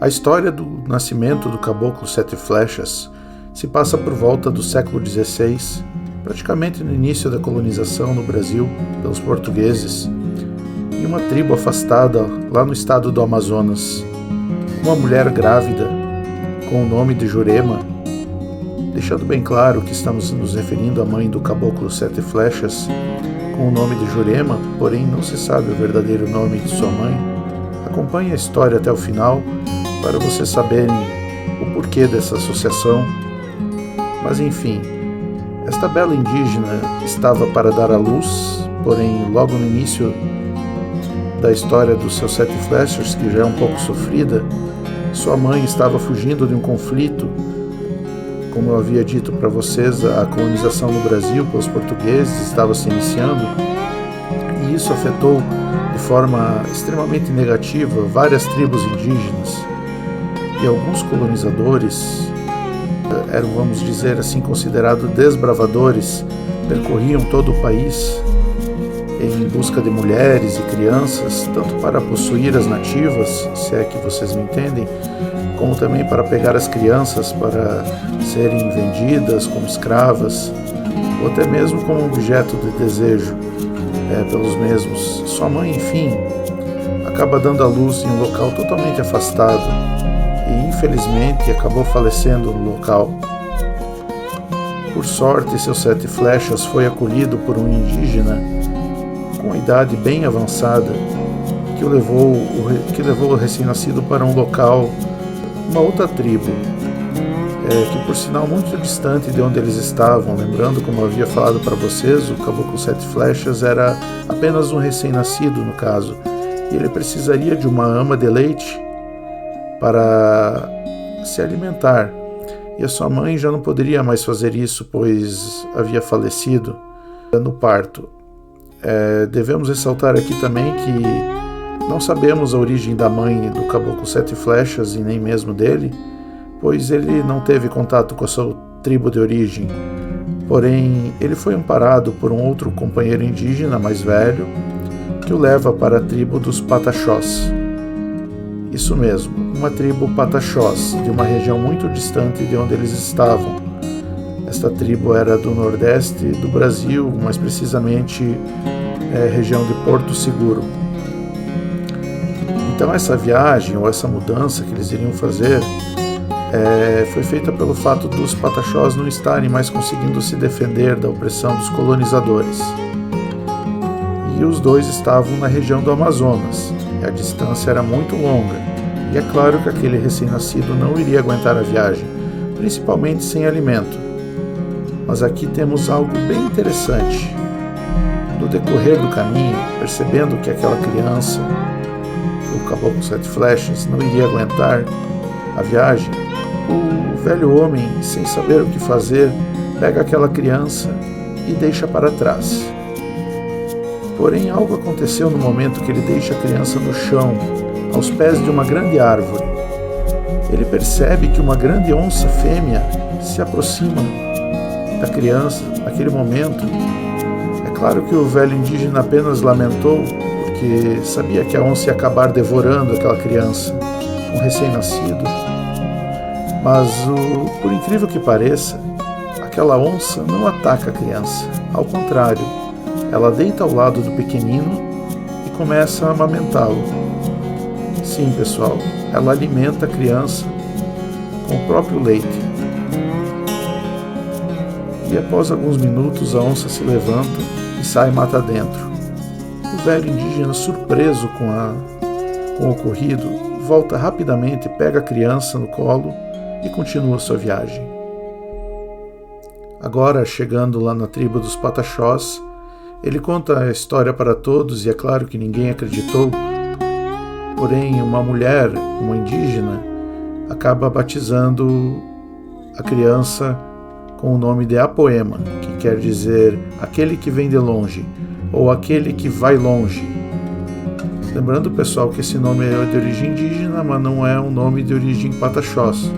A história do nascimento do Caboclo Sete Flechas se passa por volta do século XVI, praticamente no início da colonização no Brasil pelos portugueses, em uma tribo afastada lá no estado do Amazonas. Uma mulher grávida, com o nome de Jurema, deixando bem claro que estamos nos referindo à mãe do Caboclo Sete Flechas, com o nome de Jurema, porém não se sabe o verdadeiro nome de sua mãe. Acompanhe a história até o final para vocês saberem o porquê dessa associação. Mas enfim, esta bela indígena estava para dar à luz, porém logo no início da história dos seus sete flechas, que já é um pouco sofrida, sua mãe estava fugindo de um conflito. Como eu havia dito para vocês, a colonização no Brasil pelos portugueses estava se iniciando, e isso afetou de forma extremamente negativa várias tribos indígenas, e alguns colonizadores eram, vamos dizer assim, considerados desbravadores, percorriam todo o país em busca de mulheres e crianças, tanto para possuir as nativas, se é que vocês me entendem, como também para pegar as crianças para serem vendidas como escravas, ou até mesmo como objeto de desejo pelos mesmos. Sua mãe, enfim, acaba dando à luz em um local totalmente afastado e, infelizmente, acabou falecendo no local. Por sorte, seus sete flechas foi acolhido por um indígena com idade bem avançada, que levou o recém-nascido para um local, uma outra tribo, que por sinal muito distante de onde eles estavam. Lembrando, como eu havia falado para vocês, o Caboclo Sete Flechas era apenas um recém-nascido no caso, e ele precisaria de uma ama de leite para se alimentar, e a sua mãe já não poderia mais fazer isso, pois havia falecido no parto. Devemos ressaltar aqui também que não sabemos a origem da mãe do Caboclo Sete Flechas e nem mesmo dele, pois ele não teve contato com a sua tribo de origem. Porém, ele foi amparado por um outro companheiro indígena mais velho, que o leva para a tribo dos Pataxós. Isso mesmo, uma tribo Pataxós, de uma região muito distante de onde eles estavam. Esta tribo era do nordeste do Brasil, mais precisamente região de Porto Seguro. Então essa viagem ou essa mudança que eles iriam fazer foi feita pelo fato dos Pataxós não estarem mais conseguindo se defender da opressão dos colonizadores. E os dois estavam na região do Amazonas, e a distância era muito longa, e é claro que aquele recém-nascido não iria aguentar a viagem, principalmente sem alimento. Mas aqui temos algo bem interessante. No decorrer do caminho, percebendo que aquela criança, o Caboclo Sete Flechas, não iria aguentar a viagem, o velho homem, sem saber o que fazer, pega aquela criança e deixa para trás. Porém, algo aconteceu no momento que ele deixa a criança no chão, aos pés de uma grande árvore. Ele percebe que uma grande onça fêmea se aproxima da criança. Naquele momento, é claro que o velho indígena apenas lamentou, porque sabia que a onça ia acabar devorando aquela criança, um recém-nascido. Mas, por incrível que pareça, aquela onça não ataca a criança. Ao contrário, ela deita ao lado do pequenino e começa a amamentá-lo. Sim, pessoal, ela alimenta a criança com o próprio leite. E após alguns minutos, a onça se levanta e sai mata dentro. O velho indígena, surpreso com o ocorrido, volta rapidamente, pega a criança no colo e continua sua viagem. Agora, chegando lá na tribo dos Pataxós, ele conta a história para todos e é claro que ninguém acreditou. Porém, uma mulher, uma indígena, acaba batizando a criança com o nome de Apoema, que quer dizer aquele que vem de longe, ou aquele que vai longe. Lembrando, pessoal, que esse nome é de origem indígena, mas não é um nome de origem Pataxós.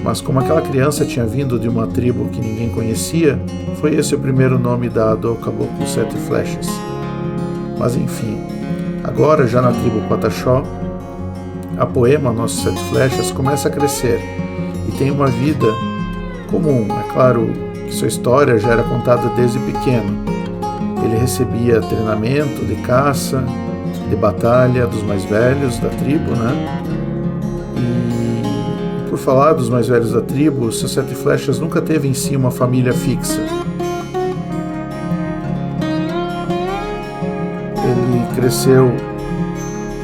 Mas como aquela criança tinha vindo de uma tribo que ninguém conhecia, foi esse o primeiro nome dado ao Caboclo Sete Flechas. Mas enfim, agora já na tribo Pataxó, a poema Nossos Sete Flechas, começa a crescer e tem uma vida comum. É claro que sua história já era contada desde pequeno. Ele recebia treinamento de caça, de batalha dos mais velhos da tribo, né? E por falar dos mais velhos da tribo, seus Sete Flechas nunca teve em si uma família fixa. Ele cresceu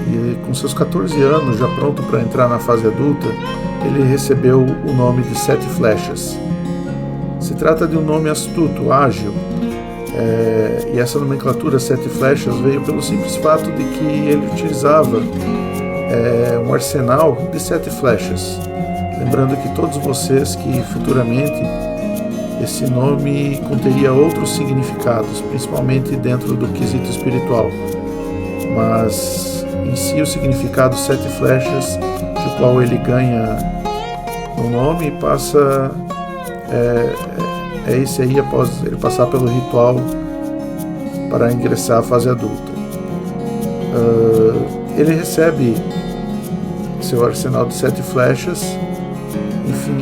e com seus 14 anos, já pronto para entrar na fase adulta, ele recebeu o nome de Sete Flechas. Se trata de um nome astuto, ágil, e essa nomenclatura Sete Flechas veio pelo simples fato de que ele utilizava um arsenal de 7 flechas. Lembrando que todos vocês que futuramente esse nome conteria outros significados, principalmente dentro do quesito espiritual. Mas em si o significado 7 flechas, que o qual ele ganha no nome, passa esse aí após ele passar pelo ritual para ingressar à fase adulta. Ele recebe seu arsenal de 7 flechas. Enfim,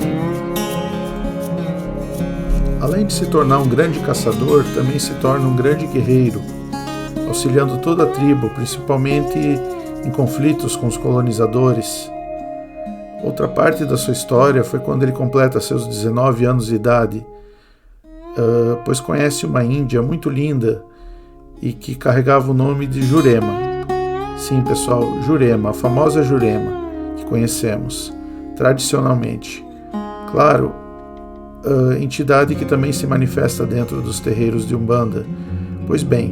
além de se tornar um grande caçador, também se torna um grande guerreiro, auxiliando toda a tribo, principalmente em conflitos com os colonizadores. Outra parte da sua história foi quando ele completa seus 19 anos de idade, pois conhece uma índia muito linda e que carregava o nome de Jurema. Sim, pessoal, Jurema, a famosa Jurema que conhecemos tradicionalmente. Claro, entidade que também se manifesta dentro dos terreiros de Umbanda. Pois bem,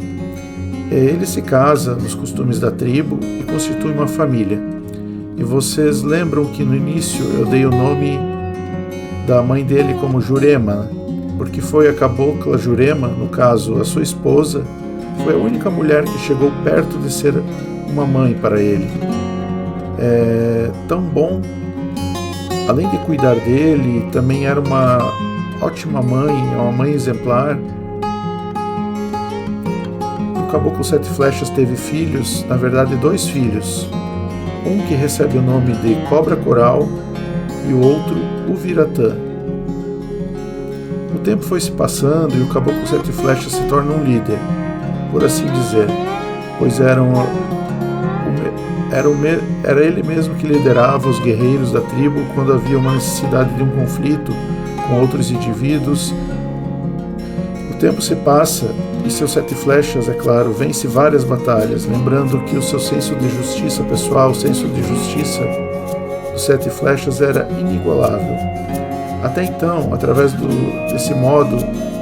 ele se casa nos costumes da tribo e constitui uma família. E vocês lembram que no início eu dei o nome da mãe dele como Jurema, porque foi a cabocla Jurema, no caso a sua esposa, foi a única mulher que chegou perto de ser uma mãe para ele. Tão bom, além de cuidar dele, também era uma ótima mãe, uma mãe exemplar. O Caboclo Sete Flechas teve filhos, na verdade 2 filhos, um que recebe o nome de Cobra Coral e o outro Uviratã. O tempo foi se passando e o Caboclo Sete Flechas se torna um líder, por assim dizer, pois era ele mesmo que liderava os guerreiros da tribo quando havia uma necessidade de um conflito com outros indivíduos. O tempo se passa e seus 7 flechas, é claro, vence várias batalhas, lembrando que o seu senso de justiça pessoal, o senso de justiça dos 7 flechas era inigualável. Até então, através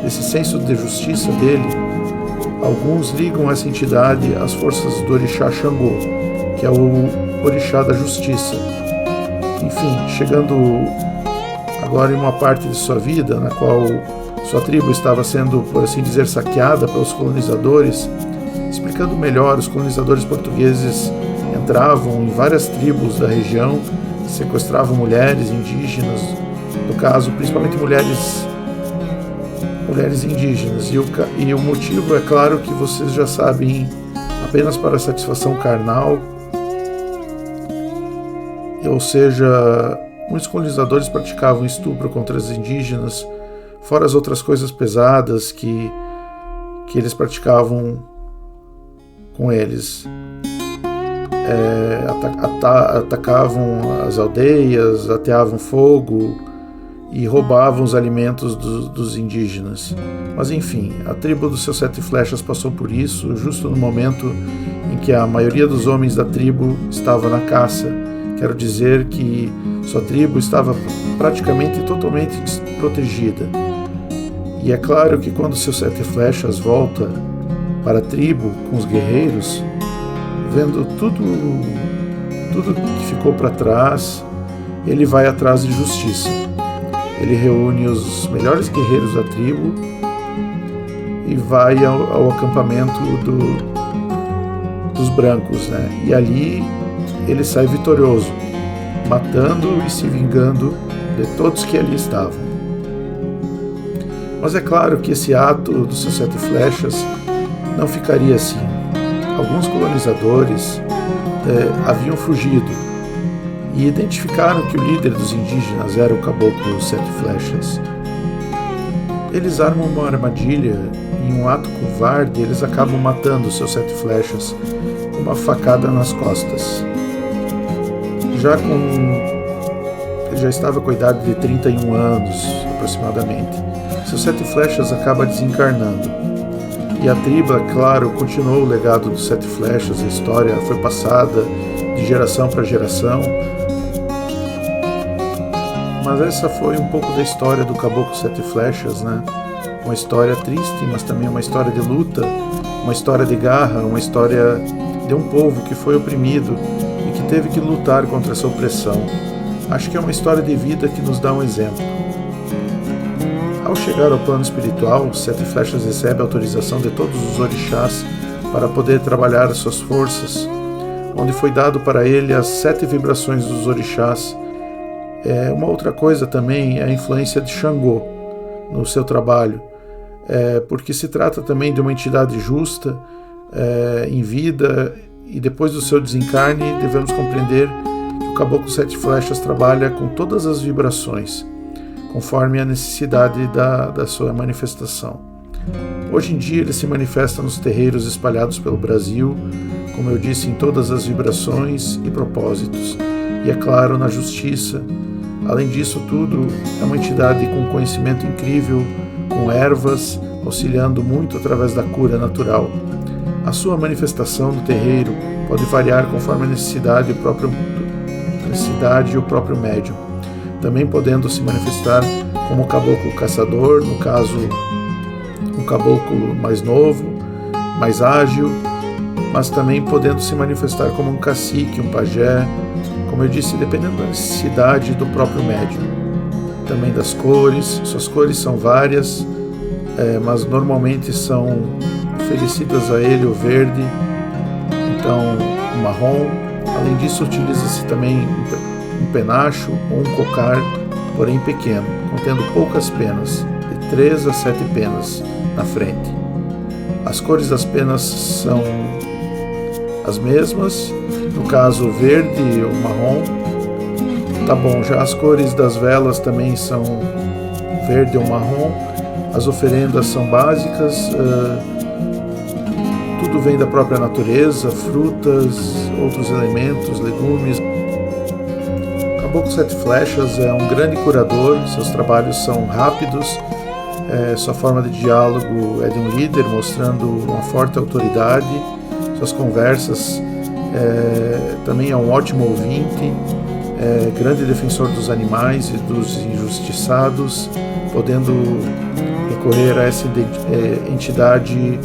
desse senso de justiça dele, alguns ligam essa entidade às forças do orixá Xangô, que é o orixá da justiça. Enfim, chegando agora em uma parte de sua vida na qual sua tribo estava sendo, por assim dizer, saqueada pelos colonizadores. Explicando melhor, os colonizadores portugueses entravam em várias tribos da região, sequestravam mulheres indígenas, no caso, principalmente mulheres indígenas. E o motivo, é claro, que vocês já sabem, apenas para satisfação carnal. Ou seja, muitos colonizadores praticavam estupro contra as indígenas, fora as outras coisas pesadas que eles praticavam com eles. Atacavam as aldeias, ateavam fogo e roubavam os alimentos dos indígenas. Mas enfim, a tribo dos seus 7 flechas passou por isso, justo no momento em que a maioria dos homens da tribo estava na caça. Quero dizer que sua tribo estava praticamente totalmente desprotegida. E é claro que quando seus 7 flechas volta para a tribo com os guerreiros, vendo tudo que ficou para trás, ele vai atrás de justiça. Ele reúne os melhores guerreiros da tribo e vai ao acampamento dos brancos, né? E ali ele sai vitorioso, matando e se vingando de todos que ali estavam. Mas é claro que esse ato dos seus 7 flechas não ficaria assim. Alguns colonizadores haviam fugido e identificaram que o líder dos indígenas era o Caboclo Sete Flechas. Eles armam uma armadilha e, em um ato covarde, eles acabam matando seus Sete Flechas com uma facada nas costas. Ele já estava com a idade de 31 anos, aproximadamente. Seus Sete Flechas acaba desencarnando. E a tribo, é claro, continuou o legado dos Sete Flechas, a história foi passada de geração para geração. Mas essa foi um pouco da história do Caboclo Sete Flechas, né? Uma história triste, mas também uma história de luta, uma história de garra, uma história de um povo que foi oprimido e que teve que lutar contra essa opressão. Acho que é uma história de vida que nos dá um exemplo. Ao chegar ao plano espiritual, o Sete Flechas recebe a autorização de todos os orixás para poder trabalhar as suas forças, onde foi dado para ele as 7 vibrações dos orixás. Uma outra coisa também é a influência de Xangô no seu trabalho, porque se trata também de uma entidade justa em vida, e depois do seu desencarne devemos compreender que o Caboclo Sete Flechas trabalha com todas as vibrações, conforme a necessidade da sua manifestação. Hoje em dia ele se manifesta nos terreiros espalhados pelo Brasil, como eu disse, em todas as vibrações e propósitos, e é claro, na justiça. Além disso tudo, é uma entidade com conhecimento incrível, com ervas, auxiliando muito através da cura natural. A sua manifestação no terreiro pode variar conforme a necessidade e o próprio médium, também podendo se manifestar como caboclo caçador, no caso, um caboclo mais novo, mais ágil, mas também podendo se manifestar como um cacique, um pajé, como eu disse, dependendo da necessidade do próprio médium. Também das cores, suas cores são várias, mas normalmente são oferecidas a ele o verde, então o marrom. Além disso, utiliza-se também um penacho ou um cocar, porém pequeno, contendo poucas penas, de 3 a 7 penas na frente. As cores das penas são as mesmas, no caso o verde e o marrom. Tá bom, já as cores das velas também são verde ou marrom. As oferendas são básicas, tudo vem da própria natureza, frutas, outros elementos, legumes. O Caboclo Sete Flechas é um grande curador, seus trabalhos são rápidos, sua forma de diálogo é de um líder, mostrando uma forte autoridade. Suas conversas também é um ótimo ouvinte, grande defensor dos animais e dos injustiçados, podendo recorrer a essa entidade,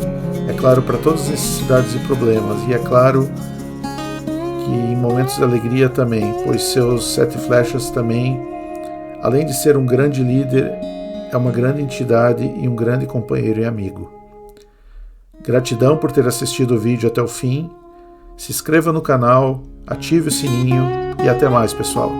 é claro, para todas as necessidades e problemas, e é claro que em momentos de alegria também, pois seus Sete Flechas também, além de ser um grande líder, é uma grande entidade e um grande companheiro e amigo. Gratidão por ter assistido o vídeo até o fim. Se inscreva no canal, ative o sininho e até mais, pessoal.